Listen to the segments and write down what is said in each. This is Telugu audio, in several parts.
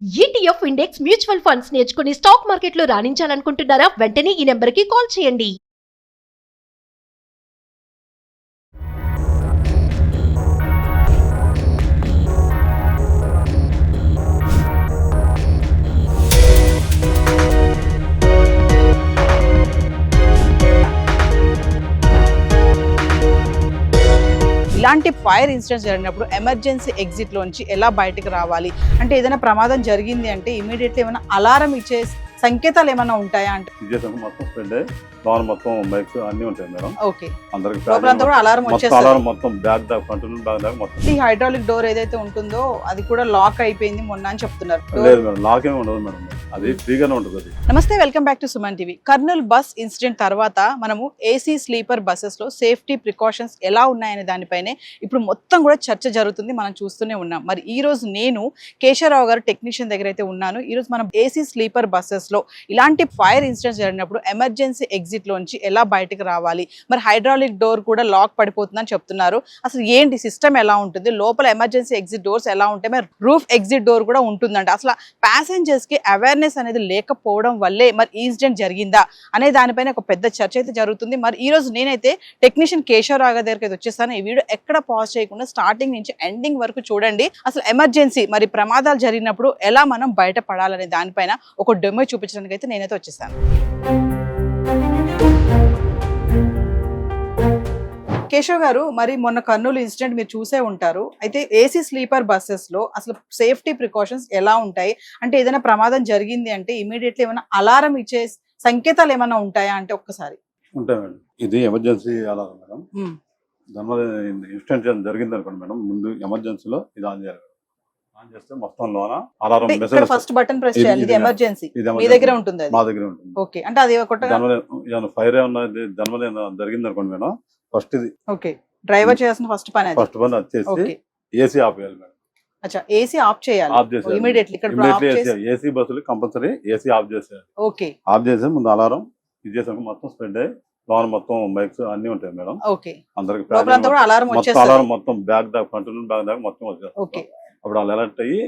ETF ఇండెక్స్ మ్యూచువల్ ఫండ్స్ నేర్చుకుని స్టాక్ మార్కెట్లో రాణించాలనుకుంటున్నారా? వెంటనే ఈ నెంబర్కి కాల్ చేయండి. ఇలాంటి ఫైర్ ఇన్సిడెంట్స్ జరిగినప్పుడు ఎమర్జెన్సీ ఎగ్జిట్ లోంచి ఎలా బయటకు రావాలి అంటే ఏదైనా ప్రమాదం జరిగింది అంటే ఇమీడియట్లీ ఏమైనా అలారం ఇచ్చే సంకేతాలు ఏమైనా ఉంటాయా అంటే మొత్తం స్ప్రెడ్ అయ్యి లోన్ మొత్తం బైక్స్ అన్ని ఉంటాయి మేడం. ఓకే, అందరికి లోపలంతా కూడా అలారం వచ్చేస్తుంది. అలారం మొత్తం బ్యాక్ దాకా కంట్రోల్ బ్యాక్ దాకా మొత్తం. ఈ హైడ్రాలిక్ డోర్ ఏదైతే ఉంటుందో అది కూడా లాక్ అయిపోయింది మొన్న అని చెప్తున్నారు. లేదు మేడం, లాక్ ఏమి ఉండదు మేడం, అది ఫ్రీగానే ఉంటుంది. అది నమస్తే, welcome back to Suman TV. Kurnool bus incident తర్వాత మనము ఏసీ స్లీపర్ బస్సెస్ లో సేఫ్టీ ప్రికాషన్స్ ఎలా ఉన్నాయనే దానిపైనే ఇప్పుడు మొత్తం కూడా చర్చ జరుగుతుంది, మనం చూస్తూనే ఉన్నాం. మరి ఈ రోజు నేను కేశవరావు గారు టెక్నీషియన్ దగ్గర అయితే ఉన్నాను. ఈ రోజు మనం ఏసీ స్లీపర్ బస్సెస్ లో ఇలాంటి ఫైర్ ఇన్సిడెంట్స్ జరిగినప్పుడు ఎమర్జెన్సీ ఎగ్జిట్ లోంచి ఎలా బయటకు రావాలి, మరి హైడ్రాలిక్ డోర్ కూడా లాక్ పడిపోతుందని చెప్తున్నారు. అసలు ఏంటి సిస్టమ్ ఎలా ఉంటుంది, లోపల ఎమర్జెన్సీ ఎగ్జిట్ డోర్స్ ఎలా ఉంటాయి, మరి రూఫ్ ఎగ్జిట్ డోర్ కూడా ఉంటుందంట. అసలు ప్యాసింజర్స్ కి అవేర్నెస్ అనేది లేకపోవడం వల్లే మరి ఈ ఇన్సిడెంట్ జరిగిందా అనే దానిపైన ఒక పెద్ద చర్చ అయితే జరుగుతుంది. మరి ఈ రోజు నేనైతే టెక్నీషియన్ కేశవరావు దగ్గరికి అయితే వచ్చేసాను. ఈ వీడియో ఎక్కడ పాజ్ చేయకుండా స్టార్టింగ్ నుంచి ఎండింగ్ వరకు చూడండి. అసలు ఎమర్జెన్సీ మరి ప్రమాదాలు జరిగినప్పుడు ఎలా మనం బయటపడాలనే దానిపైన ఒక డెమో చూపించడానికి అయితే నేనైతే వచ్చేసాను. కేశవ్ గారు, మరి మొన్న కర్నూలు ఇన్సిడెంట్ మీరు చూసే ఉంటారు. అయితే ఏసీ స్లీపర్ బస్సెస్ లో అసలు సేఫ్టీ ప్రికాషన్స్ ఎలా ఉంటాయి అంటే ఏదైనా ప్రమాదం జరిగింది అంటే ఇమీడియట్లీ ఏమైనా అలారం ఇచ్చే సంకేతాలు ఏమైనా ఉంటాయా అంటే ఒక్కసారి. ఉంటాయి మేడం, ఇది ఎమర్జెన్సీ అలారం మేడం. దానివల్ల ఇన్సిడెంట్ జరిగింది అనుకోండి మేడం, ముందు ఎమర్జెన్సీలో ఇది ఆన్ చేయాలి. ఆన్ చేస్తే మొత్తం లోన alarm message first button press చేయాలి. ఇది ఎమర్జెన్సీ మీ దగ్గర ఉంటుంది, మా దగ్గర ఉంటుంది. ఓకే, అంటే అది దానివల్ల ఫైర్ ఏమన్నా దానివల్ల ఏమన్నా జరిగింది అనుకోండి మేడం, ఫస్ట్ ఇది ఓకే డ్రైవర్ చేయాల్సిన ఫస్ట్ పని వచ్చేసి ఏసీ ఆఫ్ చేయాలి మేడం. అచ్చా, ఏసీ ఆఫ్ చేయాలి ఆఫ్ చేసి ఇమిడియట్లీ. ఇక్కడ ఏసీ బస్సులు కంపల్సరీ ఏసీ ఆఫ్ చేసేయాలి. ఓకే, ఆఫ్ చేసి ముందు అలారం ఇది చేసాక మొత్తం స్ప్రెడ్ అయ్యి లోన్ మొత్తం బైక్స్ అన్ని ఉంటాయి మేడం. ఓకే, అందరికి అలారం మొత్తం బ్యాక్ దాకా కంట్రోల్ బ్యాక్ దాకా మొత్తం వచ్చేస్తారు. అప్పుడు వాళ్ళు అలర్ట్ అయ్యి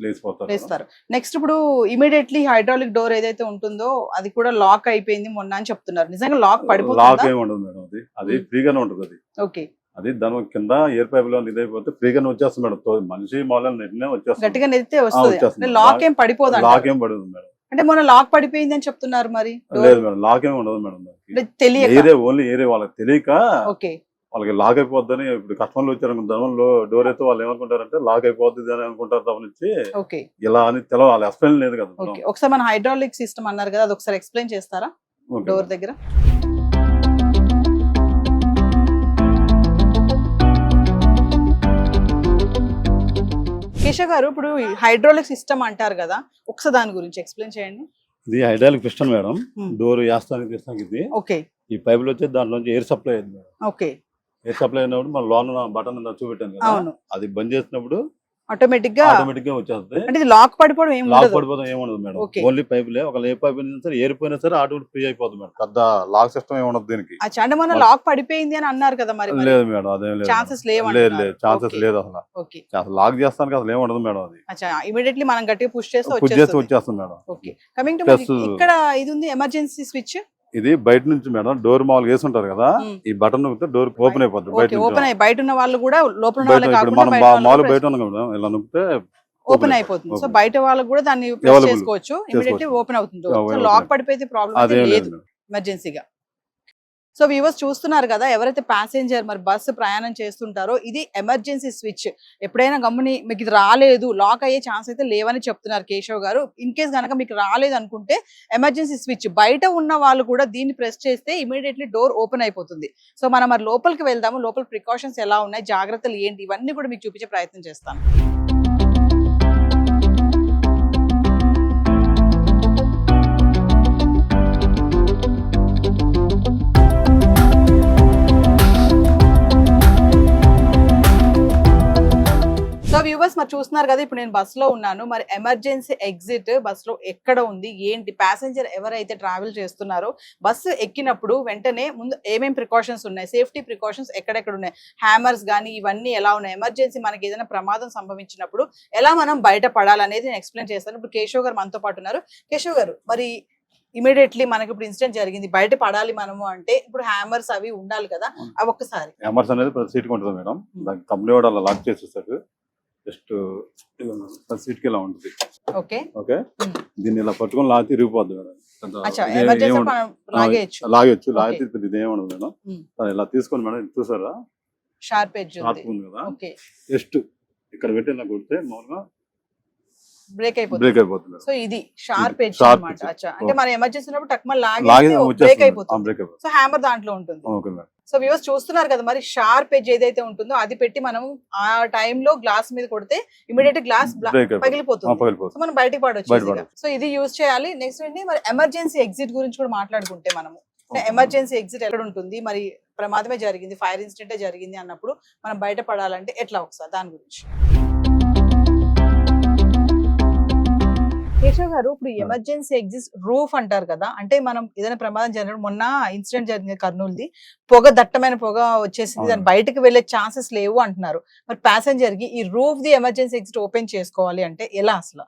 లేస్తారు. నెక్స్ట్ ఇప్పుడు ఇమీడియట్లీ హైడ్రాలిక్ డోర్ ఏదైతే ఉంటుందో అది కూడా లాక్ అయిపోయింది మొన్న అని చెప్తున్నారు. నిజంగా లాక్ పడిపోతుందా? లాక్ ఏమి ఉండదు మేడం, అది ఫ్రీగానే ఉంటుంది. అది ఓకే, అది దాని కింద ఎయిర్ పైప్ లో ఇదైపోతే ఫ్రీగానే వచ్చేస్తుంది మేడం. మనిషి మామూలుగా నెట్టినే వచ్చేస్తుంది, గట్టిగా నెత్తే వస్తుంది. లాక్ ఏం పడిపోదు? లాక్ ఏం పడదు మేడం. అంటే మొన్న లాక్ పడిపోయింది అని చెప్తున్నారు. మరి లేదు మేడం, లాక్ ఏమి ఉండదు మేడం. తెలియక ఓన్లీ ఏరియా వాళ్ళకి తెలియక వాళ్ళకి లాక్ అయిపోద్దని. ఇప్పుడు కస్టమర్లు వచ్చారు దానిలో డోర్ అయితే వాళ్ళు ఏమనుకుంటారంటే లాక్ అయిపోద్ది అని అనుకుంటారు తప్ప నుంచి ఇలా అని తెలవాలి. ఎక్స్ప్లెయిన్ లేదు కదా. ఒకసారి మన హైడ్రాలిక్ సిస్టమ్ అన్నారు కదా, అది ఒకసారి ఎక్స్ప్లెయిన్ చేస్తారా డోర్ దగ్గర? కేశవ్ గారు, ఇప్పుడు హైడ్రాలిక్ సిస్టమ్ అంటారు కదా, ఒకసారి దాని గురించి ఎక్స్ప్లెయిన్ చేయండి. ఇది హైడ్రాలిక్ పిస్టన్ మేడం. డోర్ వేస్తానికి ఇది ఓకే, ఈ పైపులు వచ్చి దాంట్లోంచి ఎయిర్ సప్లై అయింది మేడం. ఓకే, ఎయిర్ సప్లై అయినప్పుడు మన లోన్ బటన్ చూపెట్టాను కదా, అది బంద్ చేసినప్పుడు ఆటోమేటిక్ గా వచ్చేస్తుంది. అంటే లాక్ పడిపోవడం ఏముండదు మేడం. ఓన్లీ పైపులే, ఒక ఏ పైపు సరే ఏరిపోయినా సరే ఆటోమేటిక్ ఫ్రీ అయిపోతుంది మేడం. పెద్ద లాక్ సిస్టమ్ ఏముండదు దీనికి. అంటే మన లాక్ పడిపోయింది అని అన్నారు కదా, మరి లేదు మేడం, అదేం లేదు, ఛాన్సెస్ లేవు. ఛాన్సెస్ లేదు అసలు లాక్ చేస్తానికి అసలు ఏముండదు మేడం. అది ఇమీడియట్లీ మనం గట్టిగా పుష్ చేస్తే వచ్చేస్తుంది మేడం. ఓకే, కమింగ్ టు ఇక్కడ ఇది ఉంది ఎమర్జెన్సీ స్విచ్. ఇది బయట నుంచి మేడం డోర్ మామూలుగా వేసి ఉంటారు కదా, ఈ బటన్ నొక్కితే డోర్ ఓపెన్ అయిపోతుంది. బయట ఉన్న వాళ్ళు కూడా లోపల మనం మామూలు బయట ఉన్నాం కదా, ఇలా నొక్కితే ఓపెన్ అయిపోతుంది. సో బయట వాళ్ళకు కూడా దాన్ని ప్రెస్ చేసుకోవచ్చు, ఇమిడియట్లీ ఓపెన్ అవుతుంది. సో లాక్ పడిపోతే ప్రాబ్లం లేదు ఎమర్జెన్సీగా. సో వ్యూవర్స్ చూస్తున్నారు కదా, ఎవరైతే ప్యాసింజర్ మరి బస్సు ప్రయాణం చేస్తుంటారో ఇది ఎమర్జెన్సీ స్విచ్. ఎప్పుడైనా గమ్ముని మీకు ఇది రాలేదు, లాక్ అయ్యే ఛాన్స్ అయితే లేవని చెప్తున్నారు కేశవ్ గారు. ఇన్ కేస్ కనుక మీకు రాలేదు అనుకుంటే ఎమర్జెన్సీ స్విచ్ బయట ఉన్న వాళ్ళు కూడా దీన్ని ప్రెస్ చేస్తే ఇమీడియట్లీ డోర్ ఓపెన్ అయిపోతుంది. సో మనం మరి లోపలికి వెళ్దాము, లోపల ప్రికాషన్స్ ఎలా ఉన్నాయి, జాగ్రత్తలు ఏంటి, ఇవన్నీ కూడా మీకు చూపించే ప్రయత్నం చేస్తాను. వ్యూవర్స్ మరి చూస్తున్నారు కదా, ఇప్పుడు నేను బస్ లో ఉన్నాను. మరి ఎమర్జెన్సీ ఎగ్జిట్ బస్ లో ఎక్కడ ఉంది ఏంటి, ప్యాసింజర్ ఎవరైతే ట్రావెల్ చేస్తున్నారో బస్సు ఎక్కినప్పుడు వెంటనే ముందు ఏమేం ప్రికాషన్స్ ఉన్నాయి, సేఫ్టీ ప్రికాషన్స్ ఎక్కడెక్కడ ఉన్నాయి, హ్యామర్స్ కానీ ఇవన్నీ ఎలా ఉన్నాయి, ఎమర్జెన్సీ మనకి ఏదైనా ప్రమాదం సంభవించినప్పుడు ఎలా మనం బయట పడాలనేది నేను ఎక్స్ప్లెయిన్ చేస్తాను. ఇప్పుడు కేశవ్ గారు మనతో పాటు ఉన్నారు. కేశవ్ గారు, మరి ఇమీడియట్లీ మనకి ఇప్పుడు ఇన్సిడెంట్ జరిగింది, బయట పడాలి మనము అంటే ఇప్పుడు హ్యామర్స్ అవి ఉండాలి కదా, అవి ఒక్కసారి. హ్యామర్స్ అనేది ప్రతి సీట్ ఉంటుంది మేడం, దానికి కంపెనీ వాడు అలా లాక్ చేసేస్తాడు. జస్ట్ ప్రతి సీట్ కి ఇలా ఉంటుంది. ఓకే ఓకే, దీన్ని ఇలా పట్టుకొని లాగి తిరిగిపోద్ది మేడం. లాగేయచ్చు, లాగితే ఇదేముండదు మేడం. ఇలా తీసుకొని మేడం చూసారా, షార్ప్ ఎడ్జ్ ఉంది కదా, జస్ట్ ఇక్కడ పెట్టి ఇలా కొడితే మామూలుగా బ్రేక్ అయిపోతుంది. సో ఇది షార్ప్ ఎడ్జ్ అన్నమాట. అంటే మన ఎమర్జెన్సీ ఉన్నప్పుడు టక్మన్ లాగి బ్రేక్ అయిపోతుంది. సో హ్యామర్ దాంట్లో ఉంటుంది. సో వ్యూవర్స్ చూస్తున్నారు కదా, మరి షార్ప్ ఎడ్జ్ ఏదైతే ఉంటుందో అది పెట్టి మనం ఆ టైంలో గ్లాస్ మీద కొడితే ఇమీడియట్ గ్లాస్ పగిలిపోతుంది. సో మనం బయటకు పడవచ్చు. సో ఇది యూజ్ చేయాలి. నెక్స్ట్ ఏంటి, మరి ఎమర్జెన్సీ ఎగ్జిట్ గురించి కూడా మాట్లాడుకుంటే మనము ఎమర్జెన్సీ ఎగ్జిట్ ఎక్కడ ఉంటుంది, మరి ప్రమాదమే జరిగింది, ఫైర్ ఇన్సిడెంటే జరిగింది అన్నప్పుడు మనం బయట పడాలంటే ఎట్లా, ఒకసారి దాని గురించి. కేశవ్ గారు, ఇప్పుడు ఎమర్జెన్సీ ఎగ్జిట్ రూఫ్ అంటారు కదా, అంటే మనం ఏదైనా ప్రమాదం జరిగినప్పుడు, మొన్న ఇన్సిడెంట్ జరిగింది కర్నూలుది, దట్టమైన పొగ వచ్చేసింది, దాని బయటకు వెళ్లే ఛాన్సెస్ లేవు అంటున్నారు. మరి ప్యాసింజర్ కి ఈ roof the emergency exit open చేసుకోవాలి అంటే ఎలా అసలు?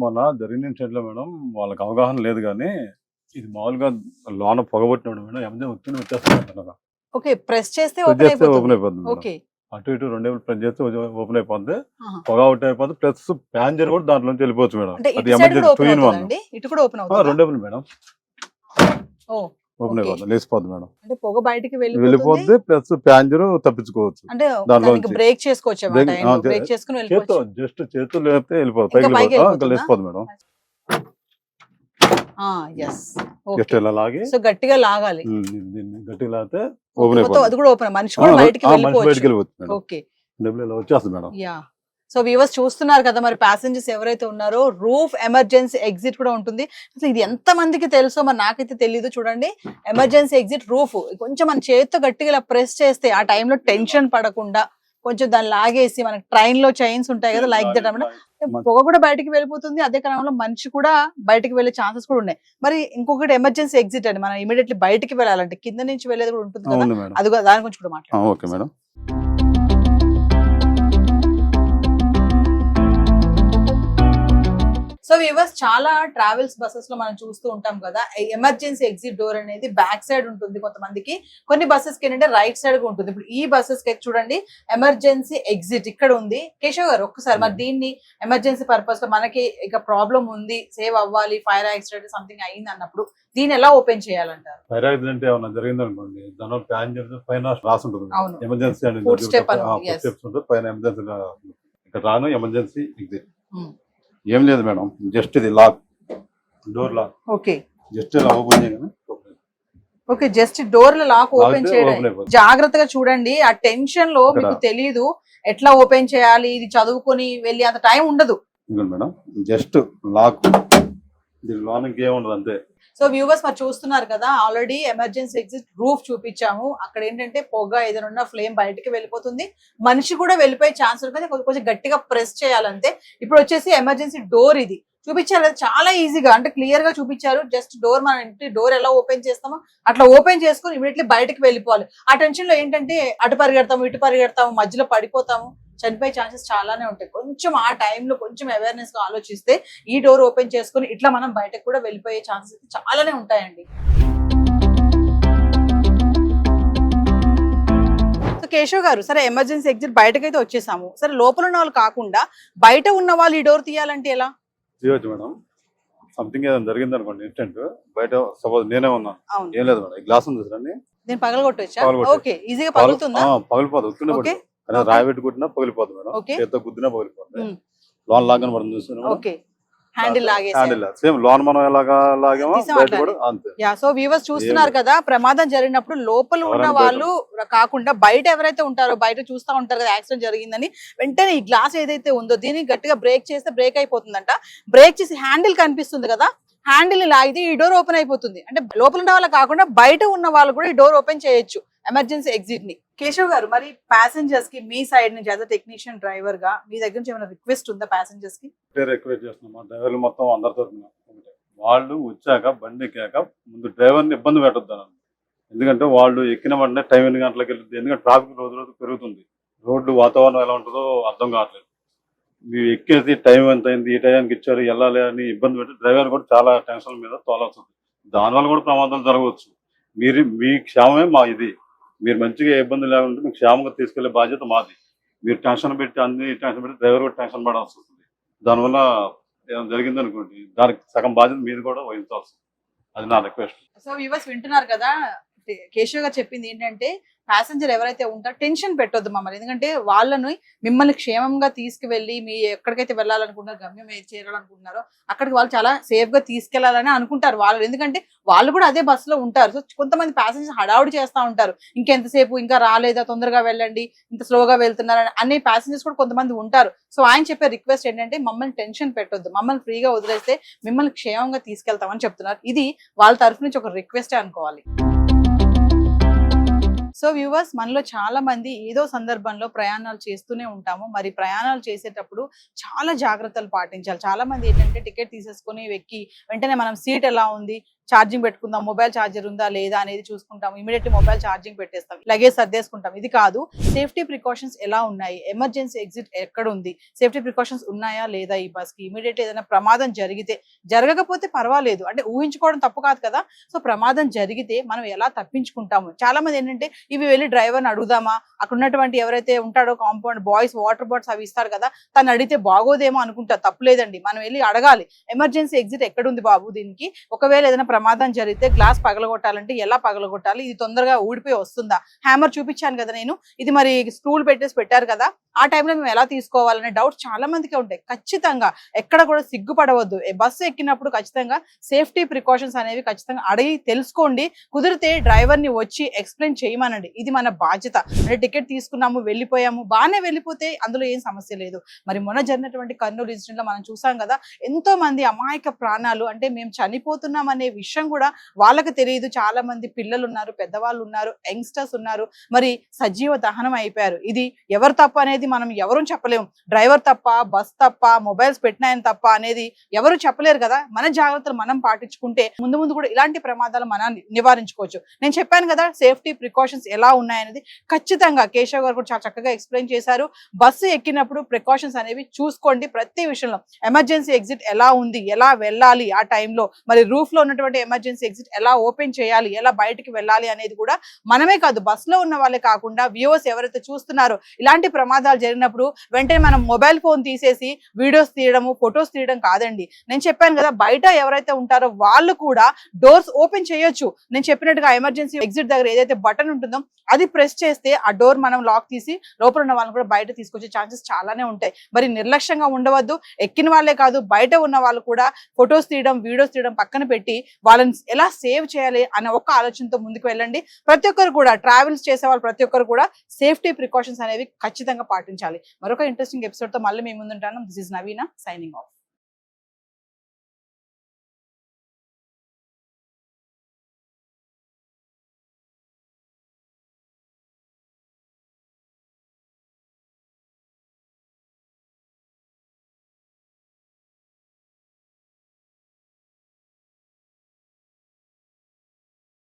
మొన్న జరిగిన ఇన్సిడెంట్ లో మేడం వాళ్ళకి అవగాహన లేదు, కానీ ఇది మామూలుగా లోన పొగబట్టినాడు మేడం, ఎమర్జెన్సీ వచ్చేస్తాను. ఓకే, ప్రెస్ చేస్తే ఓపెన్ అయిపోతుంది. ఓకే, అటు ఇటు రెండే ప్రెస్ చేస్తే ఓపెన్ అయిపోద్ది, పొగ అవుట్ అయిపోతుంది, ప్లస్ ప్యాసింజర్ కూడా దాంట్లో నుంచి వెళ్ళిపోవచ్చు మేడం. అది ఎమర్జెన్సీ రెండే మేడం, ఓపెన్ అయిపోతుంది, లేచిపోద్ది మేడం. అంటే పొగ బయటికి వెళ్ళిపోద్ది, ప్లస్ ప్యాసింజర్ తప్పించుకోవచ్చు. అంటే దాంట్లో బ్రేక్ చేసుకోవచ్చు, జస్ట్ చేతులు లేపితే వెళ్ళిపోతుంది, పైకి లేచిపోద్ది మేడం. జస్ట్ ఇలా లాగి గట్టిగా లాగాలి, గట్టిగా లాగితే ఓపెన్ అయిపోతుంది. అది కూడా ఓపెన్, మనిషి కూడా బయటికి వెళ్ళిపోవచ్చు. ఓకే, వచ్చేస్తుంది మేడం. యా, సో వ్యూవర్స్ చూస్తున్నారు కదా, మరి ప్యాసింజర్స్ ఎవరైతే ఉన్నారో రూఫ్ ఎమర్జెన్సీ ఎగ్జిట్ కూడా ఉంటుంది. అసలు ఇది ఎంత మందికి తెలుసో మరి నాకైతే తెలియదు. చూడండి, ఎమర్జెన్సీ ఎగ్జిట్ రూఫ్ కొంచెం మన చేతితో గట్టిగా ఇలా ప్రెస్ చేస్తే ఆ టైంలో టెన్షన్ పడకుండా కొంచెం దాన్ని లాగేసి, మనకి ట్రైన్ లో చైన్స్ ఉంటాయి కదా, లైక్ దట్ అన్నమాట, పొగ కూడా బయటకి వెళ్ళిపోతుంది, అదే క్రమంలో మనిషి కూడా బయటకి వెళ్ళే ఛాన్సెస్ కూడా ఉన్నాయి. మరి ఇంకొకటి ఎమర్జెన్సీ ఎగ్జిట్ అండి, మనం ఇమీడియట్లీ బయటికి వెళ్ళాలంటే కింద నుంచి వెళ్ళేది కూడా ఉంటుంది కదా, అది దాని గురించి కూడా మాట్లాడాలి. సో వ్యూవర్స్, చాలా ట్రావెల్స్ బస్సెస్ లో మనం చూస్తూ ఉంటాం కదా, ఎమర్జెన్సీ ఎగ్జిట్ డోర్ అనేది బ్యాక్ సైడ్ ఉంటుంది కొంతమందికి, కొన్ని బస్సెస్ కి ఏంటంటే రైట్ సైడ్ గా ఉంటుంది. ఇప్పుడు ఈ బస్సెస్ కి చూడండి ఎమర్జెన్సీ ఎగ్జిట్ ఇక్కడ ఉంది. కేశవ్ గారు, ఒక్కసారి మరి దీన్ని ఎమర్జెన్సీ పర్పస్ లో మనకి ఇక ప్రాబ్లం ఉంది, సేవ్ అవ్వాలి, ఫైర్ యాక్సిడెంట్ సంథింగ్ అయింది అన్నప్పుడు దీన్ని ఎలా ఓపెన్ చేయాలంటారు? ఫైర్ యాక్సిడెంట్ ఏమైనా జరిగింది అనుకోండి, దానిలో ప్యాసింజర్ పైన రాసి ఉంటుంది ఎమర్జెన్సీ అని, పైన ఎమర్జెన్సీ ఇక్కడ రాను ఎమర్జెన్సీ ఎగ్జిట్. ఏం లేదు మేడం, జస్ట్ ఇది lock, door lock. Okay, just ఇలా ఓపెన్ చేయగానే okay, just door lock open చేయడం. జాగ్రత్తగా చూడండి, ఆ టెన్షన్ లో మీకు తెలియదు ఎట్లా ఓపెన్ చేయాలి, ఇది చదువుకొని వెళ్ళి అంత టైం ఉండదు మేడం. జస్ట్ లాక్, దీని లోనికి ఏముండదు అంతే. సో వ్యూవర్స్, మరి చూస్తున్నారు కదా, ఆల్రెడీ ఎమర్జెన్సీ ఎగ్జిట్ రూఫ్ చూపించాము. అక్కడ ఏంటంటే పొగ ఏదైనా ఫ్లేమ్ బయటకి వెళ్ళిపోతుంది, మనిషి కూడా వెళ్ళిపోయే ఛాన్స్ ఉంటుంది, కొంచెం గట్టిగా ప్రెస్ చేయాలంతే. ఇప్పుడు వచ్చేసి ఎమర్జెన్సీ డోర్ ఇది చూపించారు, చాలా ఈజీగా, అంటే క్లియర్ గా చూపించారు. జస్ట్ డోర్, మన ఇంటి డోర్ ఎలా ఓపెన్ చేస్తామో అట్లా ఓపెన్ చేసుకుని ఇమీడియట్లీ బయటకు వెళ్ళిపోవాలి. ఆ టెన్షన్ లో ఏంటంటే అటు పరిగెడతాము, ఇటు పరిగెడతాము, మధ్యలో పడిపోతాము, చనిపోయే ఛాన్సెస్ చాలానే ఉంటాయి. కొంచెం ఆ టైంలో కొంచెం అవేర్నెస్ గా ఆలోచిస్తే ఈ డోర్ ఓపెన్ చేసుకుని ఇట్లా మనం బయటకు కూడా వెళ్ళిపోయే ఛాన్సెస్ చాలానే ఉంటాయండి. సో కేశవ్ గారు, సరే ఎమర్జెన్సీ ఎగ్జిట్ బయటకైతే వచ్చేసాము, సరే లోపల ఉన్న వాళ్ళు కాకుండా బయట ఉన్న వాళ్ళు ఈ డోర్ తీయాలంటే ఎలా తీయవచ్చు మేడం? సంథింగ్ ఏదైనా జరిగింది అనుకోండి ఇన్స్టెంట్, బయట సపోజ్ నేనే ఉన్నాను, ఏం లేదు మేడం, ఈ గ్లాస్ ఉంది చూడండి, నేను పగలగొట్టొచ్చా? ఓకే, ఈజీగా పగులుతుందా? పగిలిపోదు, రాయి పెట్టి కొట్టినా పగిలిపోతుంది మేడం, చేతితో గుద్దినా పగిలిపోతుంది. లోన్ లాగా పడుతుంది చూస్తున్నాం, హ్యాండిల్ సేమ్ లోన్ మనం ఎలాగా లాగామో అంతే. సో వ్యూవర్స్ చూస్తున్నారు కదా, ప్రమాదం జరిగినప్పుడు లోపల ఉన్న వాళ్ళు కాకుండా బయట ఎవరైతే ఉంటారో, బయట చూస్తూ ఉంటారు కదా యాక్సిడెంట్ జరిగిందని, వెంటనే ఈ గ్లాస్ ఏదైతే ఉందో దీన్ని గట్టిగా బ్రేక్ చేస్తే బ్రేక్ అయిపోతుందంట. బ్రేక్ చేసి హ్యాండిల్ కనిపిస్తుంది కదా, హ్యాండిల్ లాగితే ఈ డోర్ ఓపెన్ అయిపోతుంది. అంటే లోపల ఉన్న వాళ్ళు కాకుండా బయట ఉన్న వాళ్ళు కూడా ఈ డోర్ ఓపెన్ చేయొచ్చు. ఎమర్జెన్సీ ఎగ్జిట్ ని. కేశవ్ గారు, మరి ప్యాసింజర్స్ కి మీ సైడ్ నుంచి యాజ్ అ టెక్నీషియన్ డ్రైవర్ గా మీ దగ్గర నుంచి ఏమైనా రిక్వెస్ట్ ఉందా ప్యాసింజర్స్ కి? రిక్వెస్ట్ చేస్తున్నాం డ్రైవర్లు మొత్తం అందరి తరఫున. వాళ్ళు వచ్చాక బండి ఎక్కాక ముందు డ్రైవర్ని ఇబ్బంది పెట్టొద్దాను. ఎందుకంటే వాళ్ళు ఎక్కిన వెంటనే టైం 8 గంటలకు వెళ్తుంది. ఎందుకంటే ట్రాఫిక్ రోజు రోజు పెరుగుతుంది. రోడ్డు వాతావరణం ఎలా ఉంటుందో అర్థం కావట్లేదు. మీరు ఎక్కేసి టైం ఎంత అయింది, ఈ టైంకి ఇచ్చారు, వెళ్ళాలి అని ఇబ్బంది పెట్టి డ్రైవర్ కూడా చాలా టెన్షన్ మీద తోలాల్సి ఉంటుంది. దానివల్ల కూడా ప్రమాదాలు జరగవచ్చు. మీ క్షేమమే మా ఇది. మీరు మంచిగా ఇబ్బంది లేకుంటే మీకు క్షేమంగా తీసుకెళ్లే బాధ్యత మాది. మీరు టెన్షన్ పెట్టి అన్ని టెన్షన్ పెట్టి డ్రైవర్ కూడా టెన్షన్ పడాల్సి వస్తుంది. దానివల్ల ఏమైనా జరిగింది అనుకోండి, దానికి సగం బాధ్యత మీరు కూడా వహించాల్సి వస్తుంది. అది నా రిక్వెస్ట్. సో వ్యూవర్స్ వింటున్నారు కదా, కేశవ్ గారు చెప్పింది ఏంటంటే ప్యాసింజర్ ఎవరైతే ఉంటారో టెన్షన్ పెట్టొద్దు మమ్మల్ని. ఎందుకంటే వాళ్ళని మిమ్మల్ని క్షేమంగా తీసుకువెళ్ళి మీ ఎక్కడికైతే వెళ్ళాలనుకుంటున్నారో, గమ్యం చేరాలనుకుంటున్నారో అక్కడికి వాళ్ళు చాలా సేఫ్ గా తీసుకెళ్లాలని అనుకుంటారు వాళ్ళు. ఎందుకంటే వాళ్ళు కూడా అదే బస్సులో ఉంటారు. సో కొంతమంది ప్యాసింజర్స్ హడావుడి చేస్తూ ఉంటారు, ఇంకెంతసేపు, ఇంకా రాలేదా, తొందరగా వెళ్ళండి, ఇంత స్లోగా వెళ్తున్నారు అనే ప్యాసింజర్స్ కూడా కొంతమంది ఉంటారు. సో ఆయన చెప్పే రిక్వెస్ట్ ఏంటంటే మమ్మల్ని టెన్షన్ పెట్టొద్దు, మమ్మల్ని ఫ్రీగా వదిలేస్తే మిమ్మల్ని క్షేమంగా తీసుకెళ్తామని చెప్తున్నారు. ఇది వాళ్ళ తరఫు నుంచి ఒక రిక్వెస్టే అనుకోవాలి. సో వ్యూవర్స్, మనలో చాలా మంది ఏదో సందర్భంలో ప్రయాణాలు చేస్తూనే ఉంటాము. మరి ప్రయాణాలు చేసేటప్పుడు చాలా జాగ్రత్తలు పాటించాలి. చాలా మంది ఏంటంటే టికెట్ తీసేసుకొని ఎక్కి వెంటనే మనం సీట్ ఎలా ఉంది, ఛార్జింగ్ పెట్టుకుందాం, మొబైల్ ఛార్జర్ ఉందా లేదా అనేది చూసుకుంటాం, ఇమీడియట్లీ మొబైల్ ఛార్జింగ్ పెట్టేస్తాం, లగేజ్ సర్దేసుకుంటాం. ఇది కాదు. సేఫ్టీ ప్రికాషన్స్ ఎలా ఉన్నాయి, ఎమర్జెన్సీ ఎగ్జిట్ ఎక్కడ ఉంది, సేఫ్టీ ప్రికాషన్స్ ఉన్నాయా లేదా ఈ బస్ కి, ఇమీడియట్లీ ఏదైనా ప్రమాదం జరిగితే, జరగకపోతే పర్వాలేదు, అంటే ఊహించుకోవడం తప్పు కాదు కదా. సో ప్రమాదం జరిగితే మనం ఎలా తప్పించుకుంటాము. చాలా మంది ఏంటంటే ఇవి వెళ్ళి డ్రైవర్ని అడుగుదామా, అక్కడ ఉన్నటువంటి ఎవరైతే ఉంటాడో కాంపౌండ్ బాయ్స్ వాటర్ బాటిల్స్ అవి ఇస్తారు కదా, తను అడిగితే బాగోదేమో అనుకుంటా. తప్పులేదండి, మనం వెళ్ళి అడగాలి ఎమర్జెన్సీ ఎగ్జిట్ ఎక్కడుంది బాబు దీనికి, ఒకవేళ ఏదైనా ప్రమాదం జరిగితే గ్లాస్ పగలగొట్టాలంటే ఎలా పగలగొట్టాలి, ఇది తొందరగా ఊడిపోయి వస్తుందా, హ్యామర్ చూపించాను కదా నేను, ఇది మరి స్క్రూలు పెట్టారు కదా, ఆ టైంలో మేము ఎలా తీసుకోవాలనే డౌట్స్ చాలా మందికి ఉంటాయి. ఖచ్చితంగా ఎక్కడ కూడా సిగ్గుపడవద్దు. బస్సు ఎక్కినప్పుడు ఖచ్చితంగా సేఫ్టీ ప్రికాషన్స్ అనేవి ఖచ్చితంగా అడిగి తెలుసుకోండి. కుదిరితే డ్రైవర్ ని వచ్చి ఎక్స్ప్లెయిన్ చేయమనండి. ఇది మన బాధ్యత. అంటే టికెట్ తీసుకున్నాము, వెళ్ళిపోయాము, బాగానే వెళ్ళిపోతే అందులో ఏం సమస్య లేదు. మరి మొన్న జరిగినటువంటి కర్నూలు ఇన్సిడెంట్ లో మనం చూసాం కదా, ఎంతో మంది అమాయక ప్రాణాలు, అంటే మేము చనిపోతున్నాం అనే విషయం కూడా వాళ్ళకి తెలియదు. చాలా మంది పిల్లలు ఉన్నారు, పెద్దవాళ్ళు ఉన్నారు, యంగ్స్టర్స్ ఉన్నారు, మరి సజీవ దహనం అయిపోయారు. ఇది ఎవరు తప్ప అనేది మనం ఎవరూ చెప్పలేము. డ్రైవర్ తప్ప, బస్ తప్ప, మొబైల్స్ పెట్టినాయని తప్ప అనేది ఎవరు చెప్పలేరు కదా. మన జాగ్రత్తలు మనం పాటించుకుంటే ముందు ముందు కూడా ఇలాంటి ప్రమాదాలు మనం నివారించుకోవచ్చు. నేను చెప్పాను కదా సేఫ్టీ ప్రికాషన్స్ ఎలా ఉన్నాయనేది. ఖచ్చితంగా కేశవ్ గారు కూడా చాలా చక్కగా ఎక్స్ప్లెయిన్ చేశారు. బస్సు ఎక్కినప్పుడు ప్రికాషన్స్ అనేవి చూసుకోండి. ప్రతి విషయంలో ఎమర్జెన్సీ ఎగ్జిట్ ఎలా ఉంది, ఎలా వెళ్ళాలి ఆ టైంలో, మరి రూఫ్ లో ఉన్నటువంటి ఎమర్జెన్సీ ఎగ్జిట్ ఎలా ఓపెన్ చేయాలి, ఎలా బయటికి వెళ్ళాలి అనేది కూడా మనమే కాదు, బస్సులో ఉన్న వాళ్ళే కాకుండా వ్యూవర్స్ ఎవరైతే చూస్తున్నారో, ఇలాంటి ప్రమాదాలు జరిగినప్పుడు వెంటనే మనం మొబైల్ ఫోన్ తీసేసి వీడియోస్ తీయడము, ఫొటోస్ తీయడం కాదండి. నేను చెప్పాను కదా, బయట ఎవరైతే ఉంటారో వాళ్ళు కూడా డోర్స్ ఓపెన్ చేయొచ్చు. నేను చెప్పినట్టుగా ఎమర్జెన్సీ ఎగ్జిట్ దగ్గర ఏదైతే బటన్ ఉంటుందో అది ప్రెస్ చేస్తే ఆ డోర్ మనం లాక్ తీసి లోపల ఉన్న వాళ్ళని కూడా బయట తీసుకొచ్చే ఛాన్సెస్ చాలానే ఉంటాయి. మరి నిర్లక్ష్యంగా ఉండవద్దు. ఎక్కిన వాళ్ళే కాదు, బయట ఉన్న వాళ్ళు కూడా ఫొటోస్ తీయడం, వీడియోస్ తీయడం పక్కన పెట్టి వాళ్ళని ఎలా సేవ్ చేయాలి అనే ఒక ఆలోచనతో ముందుకు వెళ్ళండి. ప్రతి ఒక్కరు కూడా, ట్రావెల్స్ చేసే వాళ్ళు ప్రతి ఒక్కరు కూడా సేఫ్టీ ప్రికాషన్స్ అనేవి ఖచ్చితంగా పాటించాలి. మరొక ఇంట్రెస్టింగ్ ఎపిసోడ్ తో మళ్ళీ మేము ముందుంటాను. This is Naveena signing of.